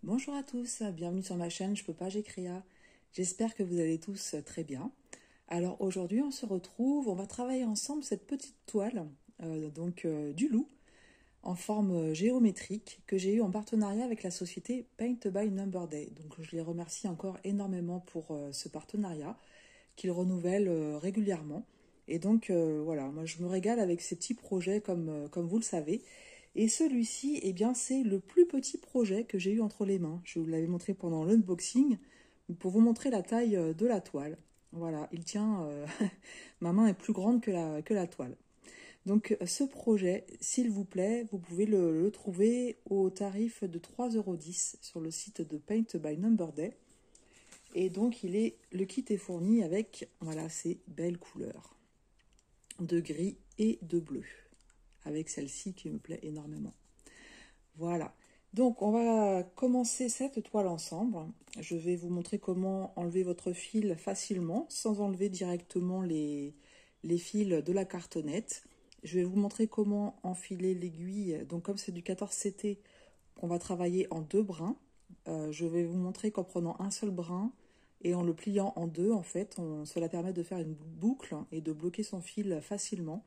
Bonjour à tous, bienvenue sur ma chaîne Je peux pas, j'ai Créa. J'espère que vous allez tous très bien. Alors aujourd'hui on se retrouve, on va travailler ensemble cette petite toile du loup en forme géométrique que j'ai eu en partenariat avec la société Paint by Number Day. Donc je les remercie encore énormément pour ce partenariat qu'ils renouvellent régulièrement. Et donc voilà, moi je me régale avec ces petits projets comme vous le savez. Et celui-ci, eh bien, c'est le plus petit projet que j'ai eu entre les mains. Je vous l'avais montré pendant l'unboxing pour vous montrer la taille de la toile. Voilà, il tient... ma main est plus grande que la toile. Donc ce projet, s'il vous plaît, vous pouvez le trouver au tarif de 3,10 € sur le site de Paint by Number Day. Et donc le kit est fourni avec voilà, ces belles couleurs de gris et de bleu, avec celle-ci qui me plaît énormément. Voilà, donc on va commencer cette toile ensemble. Je vais vous montrer comment enlever votre fil facilement, sans enlever directement les fils de la cartonnette. Je vais vous montrer comment enfiler l'aiguille. Donc comme c'est du 14 CT, on va travailler en deux brins. Je vais vous montrer qu'en prenant un seul brin et en le pliant en deux, en fait, cela permet de faire une boucle et de bloquer son fil facilement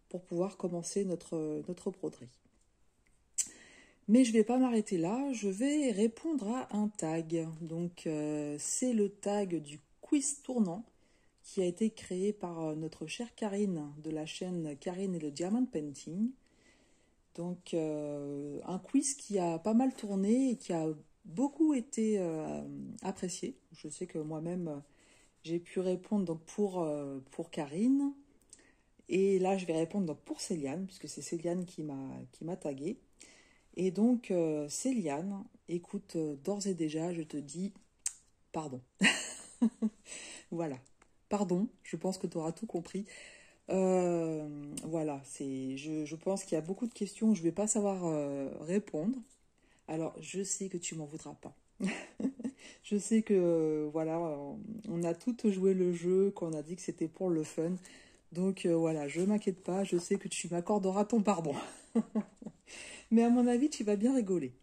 pour pouvoir commencer notre broderie. Mais je ne vais pas m'arrêter là, je vais répondre à un tag. Donc c'est le tag du quiz tournant qui a été créé par notre chère Karine de la chaîne Karine et le Diamond Painting. Donc un quiz qui a pas mal tourné et qui a beaucoup été apprécié. Je sais que moi-même j'ai pu répondre donc pour Karine. Et là je vais répondre donc pour Céliane, puisque c'est Céliane qui m'a tagué. Et donc, Céliane, écoute, d'ores et déjà, je te dis pardon. Voilà, pardon, je pense que tu auras tout compris. Voilà, je pense qu'il y a beaucoup de questions où je ne vais pas savoir répondre. Alors, je sais que tu m'en voudras pas. Je sais que, voilà, on a toutes joué le jeu, qu'on a dit que c'était pour le fun. Donc, voilà, je m'inquiète pas, je sais que tu m'accorderas ton pardon. Mais à mon avis, tu vas bien rigoler.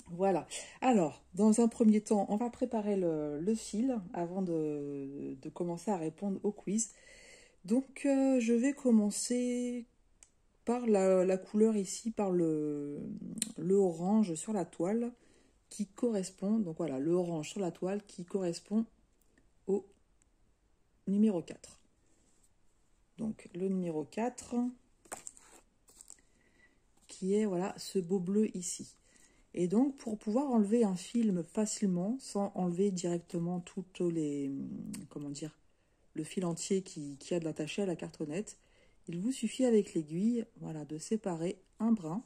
Voilà. Alors, dans un premier temps, on va préparer le fil avant de commencer à répondre au quiz. Donc, je vais commencer par la couleur ici, par le orange sur la toile qui correspond, donc voilà, le orange sur la toile qui correspond au numéro 4. Donc, le numéro 4 qui est, voilà, ce beau bleu ici. Et donc, pour pouvoir enlever un film facilement, sans enlever directement toutes les, comment dire, le fil entier qui a de l'attaché à la cartonnette, il vous suffit avec l'aiguille, voilà, de séparer un brin,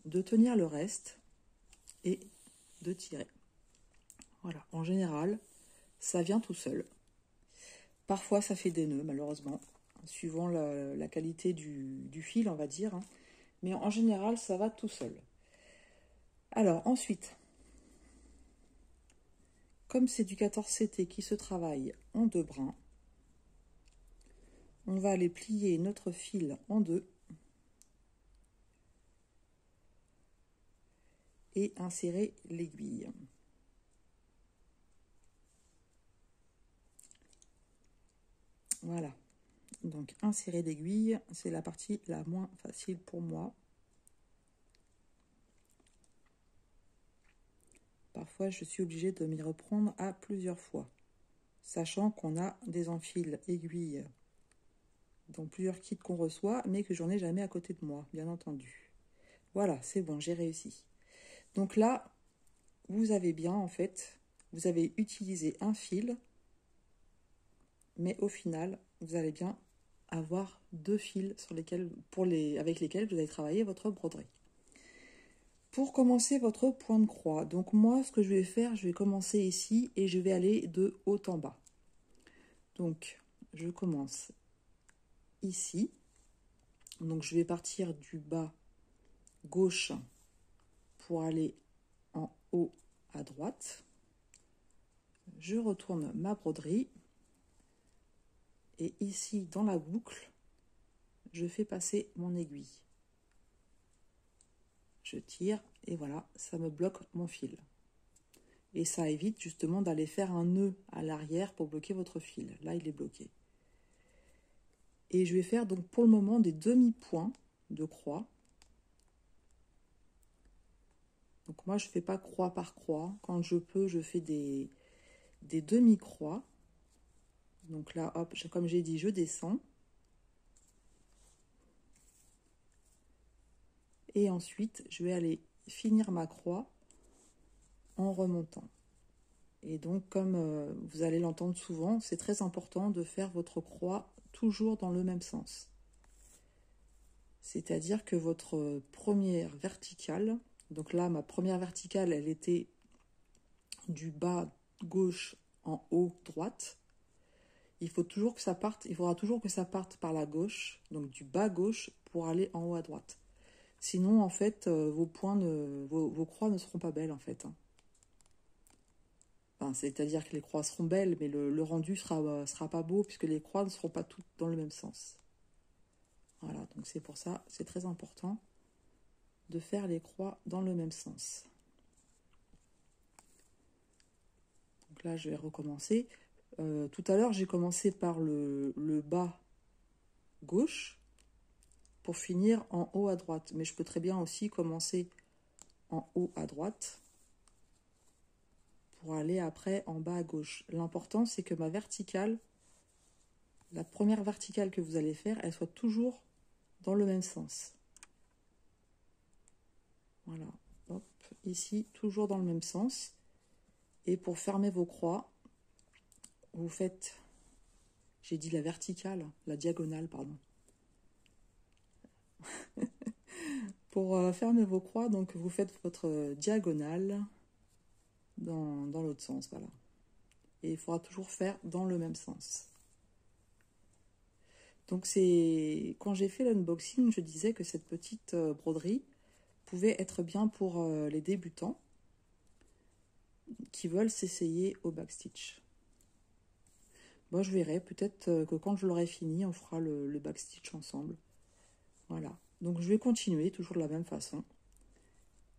de tenir le reste et de tirer. Voilà, en général, ça vient tout seul. Parfois, ça fait des nœuds, malheureusement, suivant la qualité du fil, on va dire. Hein. Mais en général, ça va tout seul. Alors, ensuite, comme c'est du 14 CT qui se travaille en deux brins, on va aller plier notre fil en deux et insérer l'aiguille. Voilà, donc insérer l'aiguille, c'est la partie la moins facile pour moi. Parfois, je suis obligée de m'y reprendre à plusieurs fois, sachant qu'on a des enfiles aiguilles dans plusieurs kits qu'on reçoit, mais que j'en ai jamais à côté de moi, bien entendu. Voilà, c'est bon, j'ai réussi. Donc là, vous avez bien, en fait, vous avez utilisé un fil, mais au final, vous allez bien avoir deux fils sur lesquels, avec lesquels vous allez travailler votre broderie. Pour commencer votre point de croix, donc moi, ce que je vais faire, je vais commencer ici et je vais aller de haut en bas. Donc, je commence ici. Donc, je vais partir du bas gauche pour aller en haut à droite. Je retourne ma broderie. Et ici, dans la boucle, je fais passer mon aiguille. je tire et voilà, ça me bloque mon fil. Et ça évite justement d'aller faire un nœud à l'arrière pour bloquer votre fil. Là, il est bloqué. Et je vais faire donc pour le moment des demi-points de croix. Donc moi, je ne fais pas croix par croix. Quand je peux, je fais des demi-croix. Donc là, hop, comme j'ai dit, je descends. Et ensuite, je vais aller finir ma croix en remontant. Et donc, comme vous allez l'entendre souvent, c'est très important de faire votre croix toujours dans le même sens. C'est-à-dire que votre première verticale, donc là, ma première verticale, elle était du bas gauche en haut droite. Il faudra toujours que ça parte par la gauche, donc du bas gauche pour aller en haut à droite. Sinon, en fait, vos croix ne seront pas belles, en fait. Enfin, c'est-à-dire que les croix seront belles, mais le rendu sera pas beau, puisque les croix ne seront pas toutes dans le même sens. Voilà, donc c'est pour ça, c'est très important de faire les croix dans le même sens. Donc là, je vais recommencer. Tout à l'heure, j'ai commencé par le bas gauche pour finir en haut à droite. Mais je peux très bien aussi commencer en haut à droite pour aller après en bas à gauche. L'important, c'est que ma verticale, la première verticale que vous allez faire, elle soit toujours dans le même sens. Voilà, hop, ici, toujours dans le même sens. Et pour fermer vos croix, vous faites, j'ai dit la verticale, la diagonale, pardon. Pour fermer vos croix, donc vous faites votre diagonale dans l'autre sens, voilà. Et il faudra toujours faire dans le même sens. Donc quand j'ai fait l'unboxing, je disais que cette petite broderie pouvait être bien pour les débutants qui veulent s'essayer au backstitch. Moi, je verrai, peut-être que quand je l'aurai fini, on fera le backstitch ensemble. Voilà, donc je vais continuer toujours de la même façon.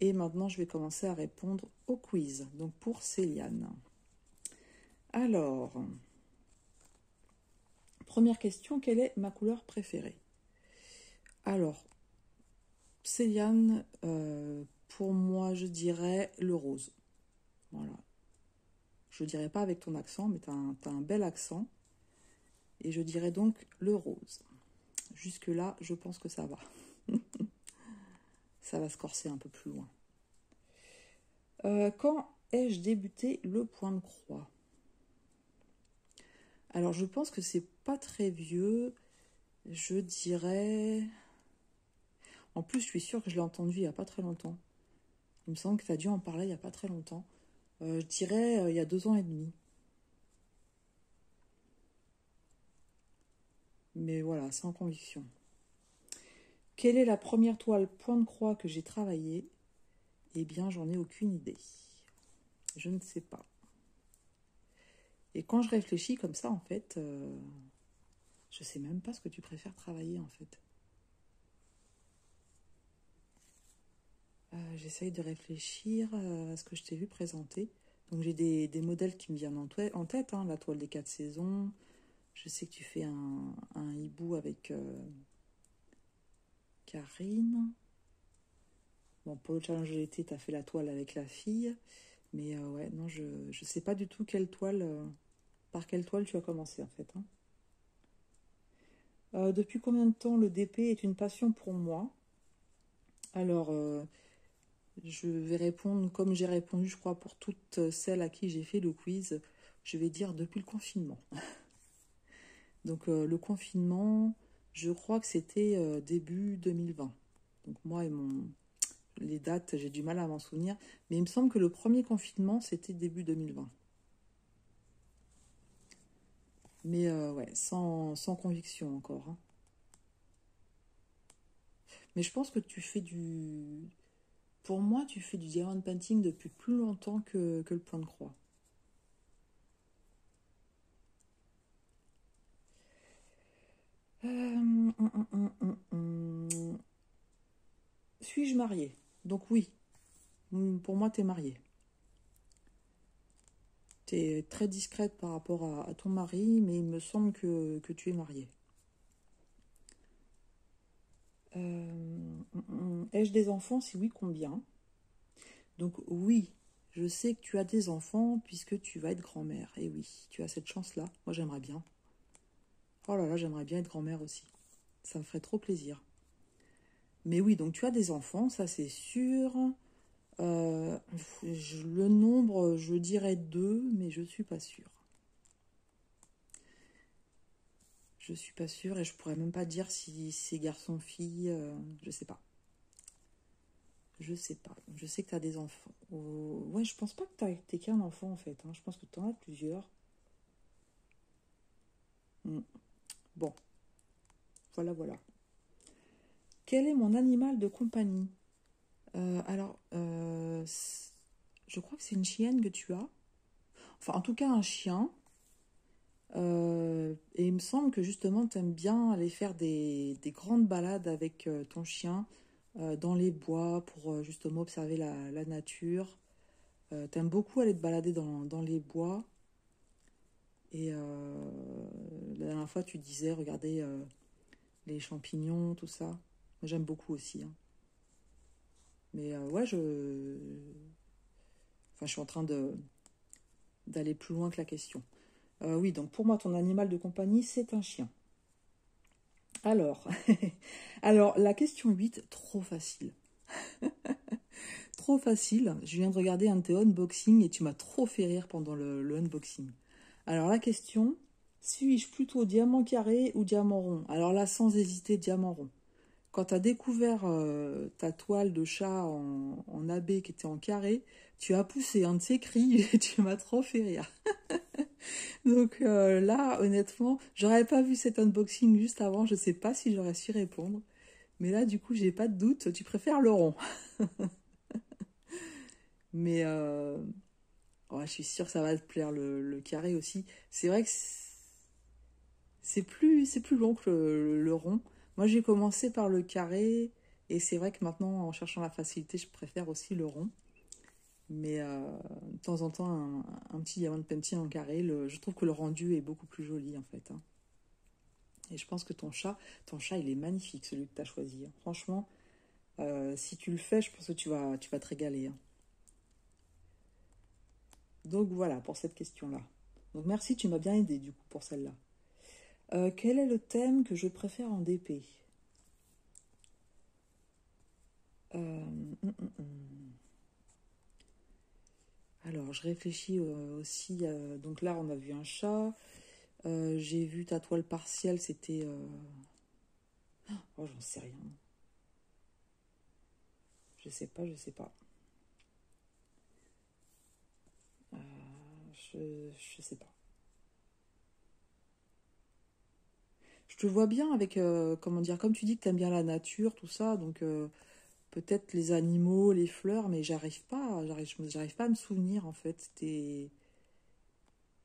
Et maintenant, je vais commencer à répondre au quiz, donc pour Céliane. Alors, première question, quelle est ma couleur préférée? Alors, Céliane, pour moi, je dirais le rose. Voilà. Je ne dirais pas avec ton accent, mais tu as un bel accent. Et je dirais donc le rose. Jusque-là, je pense que ça va. Ça va se corser un peu plus loin. Quand ai-je débuté le point de croix? Alors, je pense que c'est pas très vieux. Je dirais... En plus, je suis sûre que je l'ai entendu il n'y a pas très longtemps. Il me semble que tu as dû en parler il n'y a pas très longtemps. Je dirais il y a 2 ans et demi. Mais voilà, sans conviction. Quelle est la première toile point de croix que j'ai travaillée? Eh bien, j'en ai aucune idée. Je ne sais pas. Et quand je réfléchis comme ça, en fait, je sais même pas ce que tu préfères travailler, en fait. J'essaye de réfléchir à ce que je t'ai vu présenter. Donc j'ai des modèles qui me viennent en tête, hein, la toile des 4 saisons. Je sais que tu fais un hibou avec Karine. Bon, pour le challenge de l'été, tu as fait la toile avec la fille. Mais ouais, non, je sais pas du tout par quelle toile tu as commencé en fait. Hein. Depuis combien de temps le DP est une passion pour moi? Alors, je vais répondre comme j'ai répondu, je crois, pour toutes celles à qui j'ai fait le quiz. Je vais dire depuis le confinement. Donc, le confinement, je crois que c'était début 2020. Donc, moi et les dates, j'ai du mal à m'en souvenir. Mais il me semble que le premier confinement, c'était début 2020. Mais ouais, sans conviction encore. Hein. Mais je pense que tu fais du... Pour moi, tu fais du diamond painting depuis plus longtemps que le point de croix. Suis-je mariée? Donc oui, pour moi, tu es mariée. Tu es très discrète par rapport à ton mari, mais il me semble que tu es mariée. Ai-je des enfants? Si oui, combien? Donc oui, je sais que tu as des enfants puisque tu vas être grand-mère. Et oui, tu as cette chance-là. Moi, j'aimerais bien. Oh là là, j'aimerais bien être grand-mère aussi. Ça me ferait trop plaisir. Mais oui, donc tu as des enfants, ça c'est sûr. Le nombre, je dirais 2, mais je suis pas sûre. Je suis pas sûre et je pourrais même pas dire si c'est garçon-fille. Je sais pas. Je sais pas. Je sais que tu as des enfants. Ouais, je pense pas que t'aies qu'un enfant en fait, hein. Je pense que tu en as plusieurs. Hmm. Bon, voilà, voilà. Quel est mon animal de compagnie? Alors, je crois que c'est une chienne que tu as. Enfin, en tout cas, un chien. Et il me semble que justement, tu aimes bien aller faire des grandes balades avec ton chien dans les bois pour justement observer la nature. Tu aimes beaucoup aller te balader dans les bois. Et la dernière fois, tu disais, regardez les champignons, tout ça. J'aime beaucoup aussi, hein. Mais ouais, enfin, je suis en train d'aller plus loin que la question. Oui, donc pour moi, ton animal de compagnie, c'est un chien. Alors, alors la question 8, trop facile. Trop facile. Je viens de regarder un de tes unboxings et tu m'as trop fait rire pendant le unboxing. Alors la question, suis-je plutôt diamant carré ou diamant rond? Alors là, sans hésiter, diamant rond. Quand tu as découvert ta toile de chat en AB qui était en carré, tu as poussé un de ces cris et tu m'as trop fait rire. Donc là, honnêtement, j'aurais pas vu cet unboxing juste avant, je sais pas si j'aurais su répondre. Mais là, du coup, j'ai pas de doute, tu préfères le rond. Mais ouais, je suis sûre que ça va te plaire le carré aussi. C'est vrai que c'est plus long que le rond. Moi, j'ai commencé par le carré et c'est vrai que maintenant, en cherchant la facilité, je préfère aussi le rond. Mais de temps en temps, un petit diamant painting en carré, je trouve que le rendu est beaucoup plus joli en fait, hein. Et je pense que ton chat, il est magnifique, celui que tu as choisi, hein. Franchement, si tu le fais, je pense que tu vas te régaler, hein. Donc voilà pour cette question-là. Donc merci, tu m'as bien aidé du coup pour celle-là. Quel est le thème que je préfère en DP? Alors, je réfléchis aussi. Donc là, on a vu un chat. J'ai vu ta toile partielle, c'était. Oh, j'en sais rien. Je sais pas, je sais pas. Euh, je sais pas. Je te vois bien avec, comment dire, comme tu dis que t'aimes bien la nature, tout ça, donc peut-être les animaux, les fleurs, mais j'arrive pas à me souvenir en fait des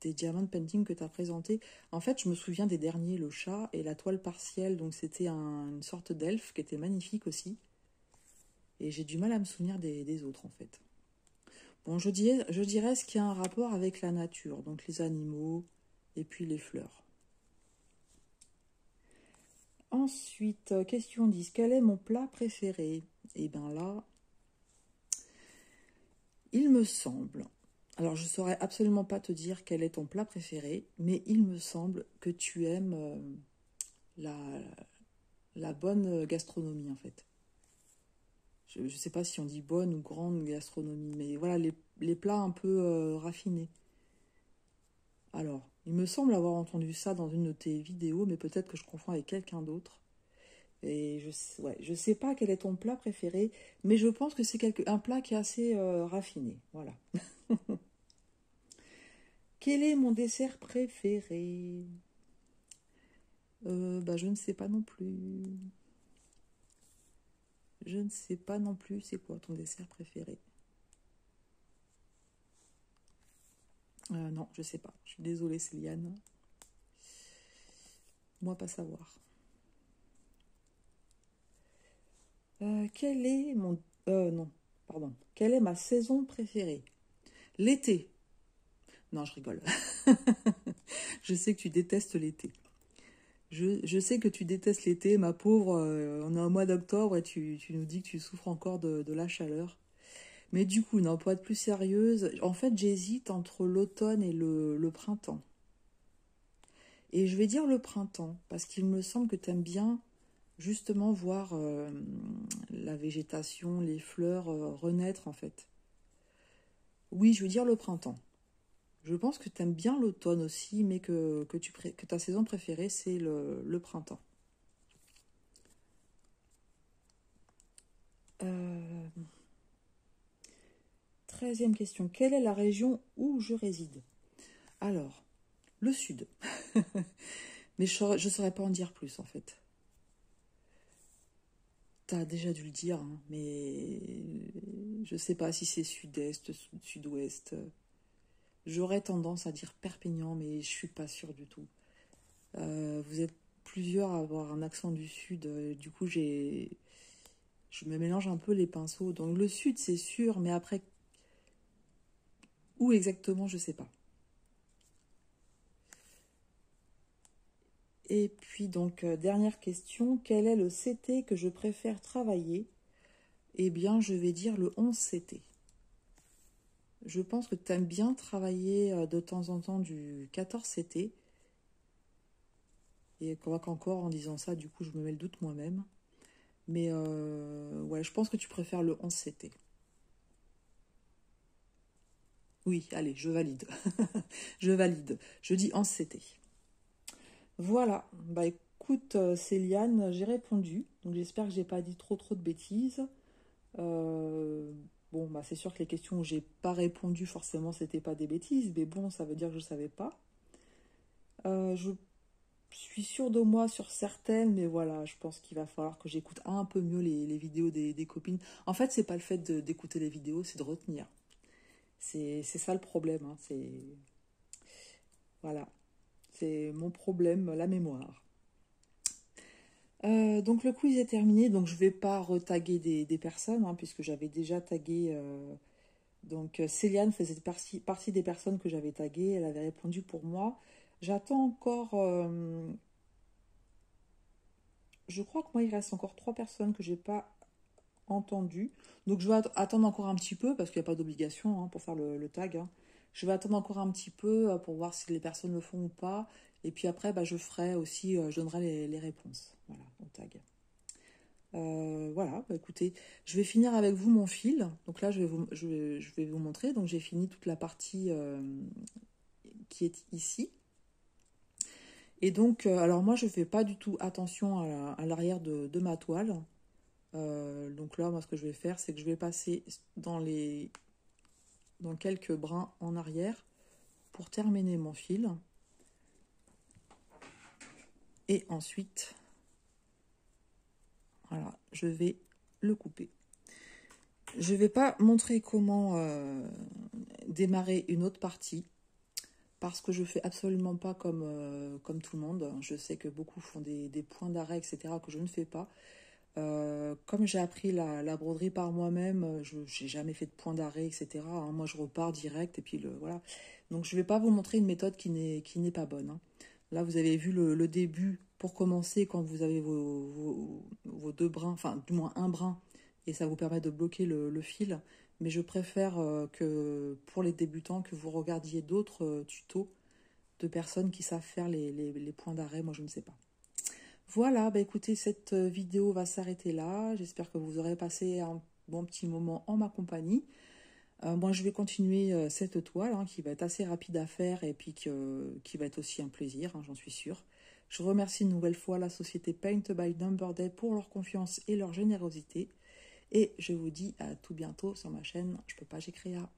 diamant painting que tu as présenté. En fait, je me souviens des derniers, le chat et la toile partielle, donc c'était une sorte d'elfe qui était magnifique aussi. Et j'ai du mal à me souvenir des autres en fait. Bon, je dirais ce qui a un rapport avec la nature, donc les animaux et puis les fleurs. Ensuite, question 10. Quel est mon plat préféré? Et bien là, il me semble. Alors, je ne saurais absolument pas te dire quel est ton plat préféré, mais il me semble que tu aimes la, la bonne gastronomie en fait. Je ne sais pas si on dit bonne ou grande gastronomie, mais voilà, les plats un peu raffinés. Alors, il me semble avoir entendu ça dans une de tes vidéos, mais peut-être que je confonds avec quelqu'un d'autre. Et ouais, je sais pas quel est ton plat préféré, mais je pense que c'est un plat qui est assez raffiné. Voilà. Quel est mon dessert préféré? Bah, je ne sais pas non plus. Je ne sais pas non plus. C'est quoi ton dessert préféré? Non, je sais pas. Je suis désolée, Céliane. Moi, pas savoir. Quel est Non, pardon. Quelle est ma saison préférée? L'été. Non, je rigole. Je sais que tu détestes l'été. Je sais que tu détestes l'été, ma pauvre. On est au mois d'octobre et tu nous dis que tu souffres encore de la chaleur. Mais du coup, non, pour être plus sérieuse, en fait, j'hésite entre l'automne et le printemps. Et je vais dire le printemps, parce qu'il me semble que tu aimes bien justement voir la végétation, les fleurs renaître en fait. Oui, je veux dire le printemps. Je pense que tu aimes bien l'automne aussi, mais que ta saison préférée, c'est le printemps. Euh, 13e question. Quelle est la région où je réside? Alors, le sud. Mais je ne saurais pas en dire plus en fait. T'as déjà dû le dire, hein, mais je sais pas si c'est sud-est, sud-ouest. J'aurais tendance à dire Perpignan, mais je suis pas sûre du tout. Vous êtes plusieurs à avoir un accent du sud, du coup je me mélange un peu les pinceaux. Donc le sud c'est sûr, mais après où exactement je sais pas. Et puis donc dernière question, quel est le CT que je préfère travailler? Eh bien je vais dire le 11 CT. Je pense que tu aimes bien travailler de temps en temps du 14 CT. Et qu'encore en disant ça, du coup, je me mets le doute moi-même. Mais ouais, je pense que tu préfères le 11 CT. Oui, allez, je valide. Je valide. Je dis 11 CT. Voilà. Bah écoute, Céliane, j'ai répondu. Donc j'espère que j'ai pas dit trop de bêtises. Euh, bon, bah c'est sûr que les questions où j'ai pas répondu, forcément, c'était pas des bêtises. Mais bon, ça veut dire que je savais pas. Je suis sûre de moi sur certaines, mais voilà, je pense qu'il va falloir que j'écoute un peu mieux les vidéos des copines. En fait, c'est pas le fait d'écouter les vidéos, c'est de retenir. C'est ça le problème, hein, c'est voilà, c'est mon problème, la mémoire. Donc le quiz est terminé, donc je vais pas retaguer des personnes, hein, puisque j'avais déjà tagué. Donc Céliane faisait partie des personnes que j'avais taguées, elle avait répondu pour moi. J'attends encore. Je crois que moi, il reste encore 3 personnes que j'ai pas entendu. Donc je vais attendre encore un petit peu parce qu'il n'y a pas d'obligation hein, pour faire le tag. Hein. Je vais attendre encore un petit peu pour voir si les personnes le font ou pas. Et puis après, bah, je ferai aussi, je donnerai les réponses voilà, au tag. Voilà, bah, écoutez, je vais finir avec vous mon fil. Donc là, je vais vous montrer. Donc j'ai fini toute la partie qui est ici. Et donc, alors moi, je ne fais pas du tout attention à l'arrière de ma toile. Donc là, moi, ce que je vais faire, c'est que je vais passer dans quelques brins en arrière pour terminer mon fil. Et ensuite, voilà, je vais le couper. Je ne vais pas montrer comment démarrer une autre partie parce que je ne fais absolument pas comme tout le monde. Je sais que beaucoup font des points d'arrêt, etc., que je ne fais pas. Comme j'ai appris la broderie par moi-même, je n'ai jamais fait de point d'arrêt, etc. Hein. Moi, je repars direct et puis voilà. Donc, je ne vais pas vous montrer une méthode qui n'est pas bonne. Hein. Là, vous avez vu le début pour commencer quand vous avez vos 2 brins, enfin, du moins un brin, et ça vous permet de bloquer le fil. Mais je préfère que pour les débutants, que vous regardiez d'autres tutos de personnes qui savent faire les points d'arrêt. Moi, je ne sais pas. Voilà, bah écoutez, cette vidéo va s'arrêter là. J'espère que vous aurez passé un bon petit moment en ma compagnie. Moi, je vais continuer cette toile hein, qui va être assez rapide à faire et puis qui va être aussi un plaisir, hein, j'en suis sûre. Je remercie une nouvelle fois la société Paint by Number Day pour leur confiance et leur générosité. Et je vous dis à tout bientôt sur ma chaîne Je peux pas, j'ai créa.